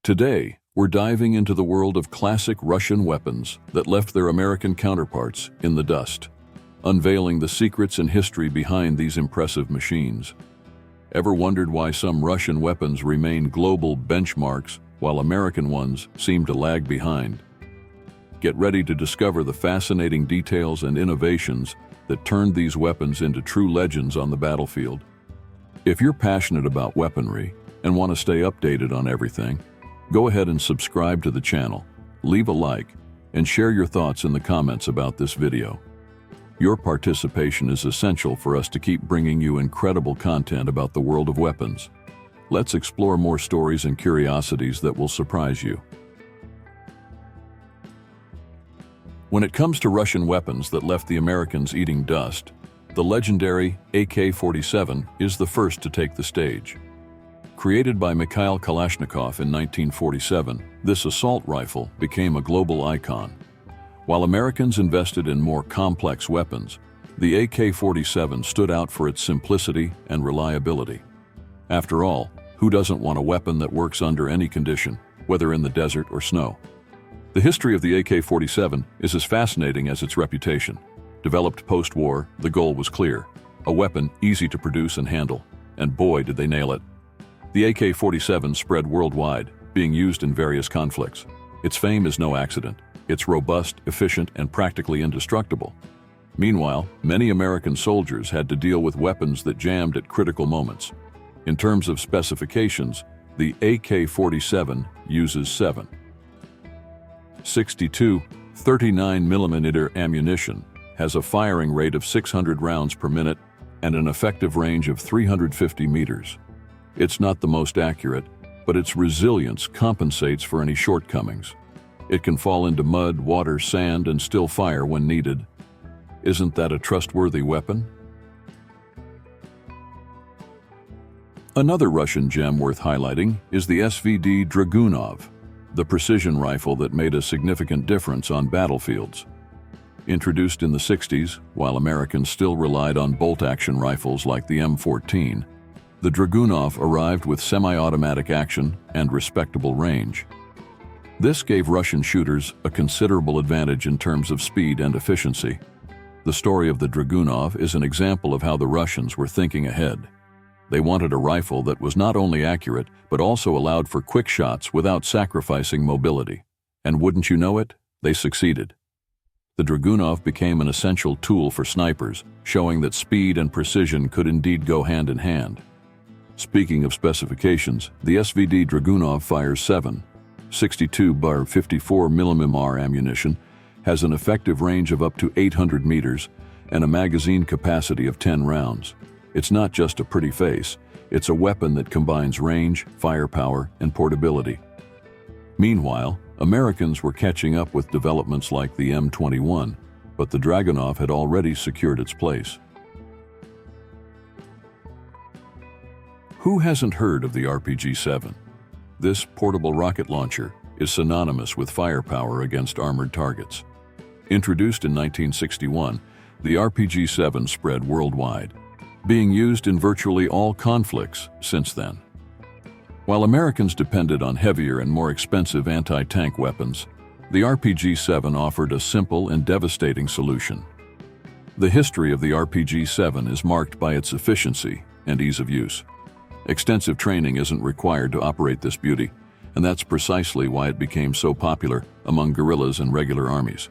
Today, we're diving into the world of classic Russian weapons that left their American counterparts in the dust, unveiling the secrets and history behind these impressive machines. Ever wondered why some Russian weapons remain global benchmarks while American ones seem to lag behind? Get ready to discover the fascinating details and innovations that turned these weapons into true legends on the battlefield. If you're passionate about weaponry and want to stay updated on everything, go ahead and subscribe to the channel, leave a like, and share your thoughts in the comments about this video. Your participation is essential for us to keep bringing you incredible content about the world of weapons. Let's explore more stories and curiosities that will surprise you. When it comes to Russian weapons that left the Americans eating dust, the legendary AK-47 is the first to take the stage. Created by Mikhail Kalashnikov in 1947, this assault rifle became a global icon. While Americans invested in more complex weapons, the AK-47 stood out for its simplicity and reliability. After all, who doesn't want a weapon that works under any condition, whether in the desert or snow? The history of the AK-47 is as fascinating as its reputation. Developed post-war, the goal was clear: a weapon easy to produce and handle, and boy did they nail it. The AK-47 spread worldwide, being used in various conflicts. Its fame is no accident. It's robust, efficient, and practically indestructible. Meanwhile, many American soldiers had to deal with weapons that jammed at critical moments. In terms of specifications, the AK-47 uses 7.62 39mm ammunition, has a firing rate of 600 rounds per minute, and an effective range of 350 meters. It's not the most accurate, but its resilience compensates for any shortcomings. It can fall into mud, water, sand, and still fire when needed. Isn't that a trustworthy weapon? Another Russian gem worth highlighting is the SVD Dragunov, the precision rifle that made a significant difference on battlefields. Introduced in the 60s, while Americans still relied on bolt-action rifles like the M14, the Dragunov arrived with semi-automatic action and respectable range. This gave Russian shooters a considerable advantage in terms of speed and efficiency. The story of the Dragunov is an example of how the Russians were thinking ahead. They wanted a rifle that was not only accurate, but also allowed for quick shots without sacrificing mobility. And wouldn't you know it, they succeeded. The Dragunov became an essential tool for snipers, showing that speed and precision could indeed go hand in hand. Speaking of specifications, the SVD Dragunov fires 7.62 54mm ammunition, has an effective range of up to 800 meters, and a magazine capacity of 10 rounds. It's not just a pretty face, it's a weapon that combines range, firepower, and portability. Meanwhile, Americans were catching up with developments like the M21, but the Dragunov had already secured its place. Who hasn't heard of the RPG-7? This portable rocket launcher is synonymous with firepower against armored targets. Introduced in 1961, the RPG-7 spread worldwide, being used in virtually all conflicts since then. While Americans depended on heavier and more expensive anti-tank weapons, the RPG-7 offered a simple and devastating solution. The history of the RPG-7 is marked by its efficiency and ease of use. Extensive training isn't required to operate this beauty, and that's precisely why it became so popular among guerrillas and regular armies.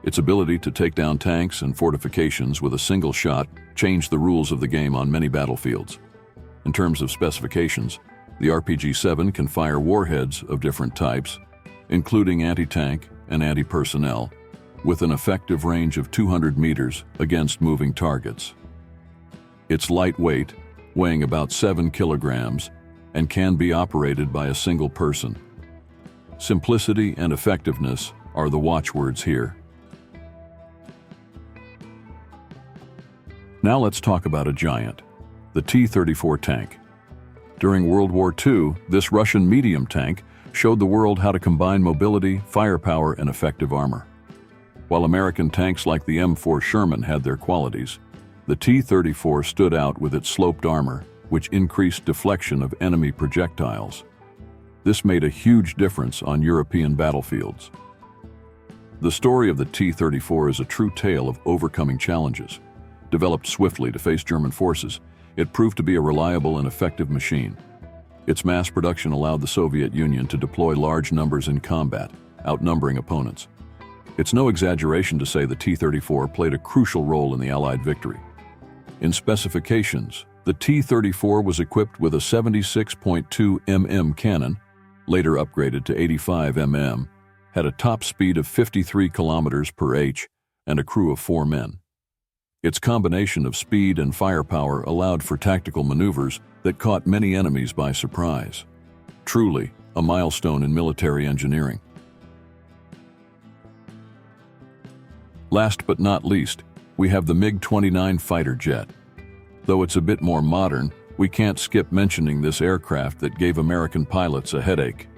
Its ability to take down tanks and fortifications with a single shot changed the rules of the game on many battlefields. In terms of specifications, the RPG-7 can fire warheads of different types, including anti-tank and anti-personnel, with an effective range of 200 meters against moving targets. It's lightweight, weighing about 7 kilograms, and can be operated by a single person. Simplicity and effectiveness are the watchwords here. Now let's talk about a giant, the T-34 tank. During World War II, this Russian medium tank showed the world how to combine mobility, firepower, and effective armor. While American tanks like the M4 Sherman had their qualities, the T-34 stood out with its sloped armor, which increased deflection of enemy projectiles. This made a huge difference on European battlefields. The story of the T-34 is a true tale of overcoming challenges. Developed swiftly to face German forces, it proved to be a reliable and effective machine. Its mass production allowed the Soviet Union to deploy large numbers in combat, outnumbering opponents. It's no exaggeration to say the T-34 played a crucial role in the Allied victory. In specifications, the T-34 was equipped with a 76.2 mm cannon, later upgraded to 85 mm, had a top speed of 53 kilometers per h, and a crew of 4 men. Its combination of speed and firepower allowed for tactical maneuvers that caught many enemies by surprise. Truly, a milestone in military engineering. Last but not least, we have the MiG-29 fighter jet. Though it's a bit more modern, we can't skip mentioning this aircraft that gave American pilots a headache.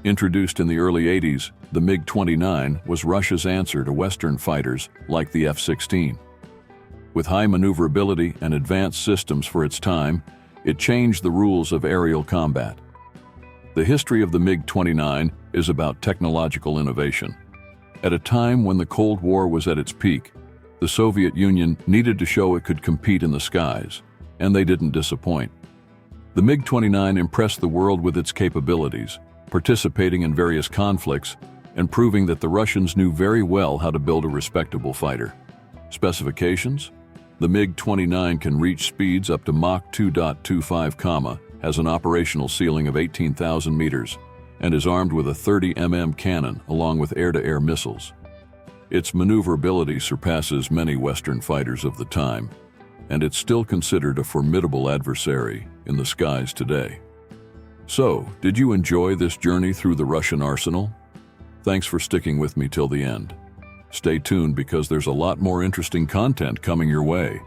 Introduced in the early 80s, the MiG-29 was Russia's answer to Western fighters like the F-16. With high maneuverability and advanced systems for its time, it changed the rules of aerial combat. The history of the MiG-29 is about technological innovation. At a time when the Cold War was at its peak, the Soviet Union needed to show it could compete in the skies, and they didn't disappoint. The MiG-29 impressed the world with its capabilities, participating in various conflicts and proving that the Russians knew very well how to build a respectable fighter. Specifications? The MiG-29 can reach speeds up to Mach 2.25, has an operational ceiling of 18,000 meters, and is armed with a 30 mm cannon along with air-to-air missiles. Its maneuverability surpasses many Western fighters of the time, and it's still considered a formidable adversary in the skies today. So, did you enjoy this journey through the Russian arsenal? Thanks for sticking with me till the end. Stay tuned because there's a lot more interesting content coming your way.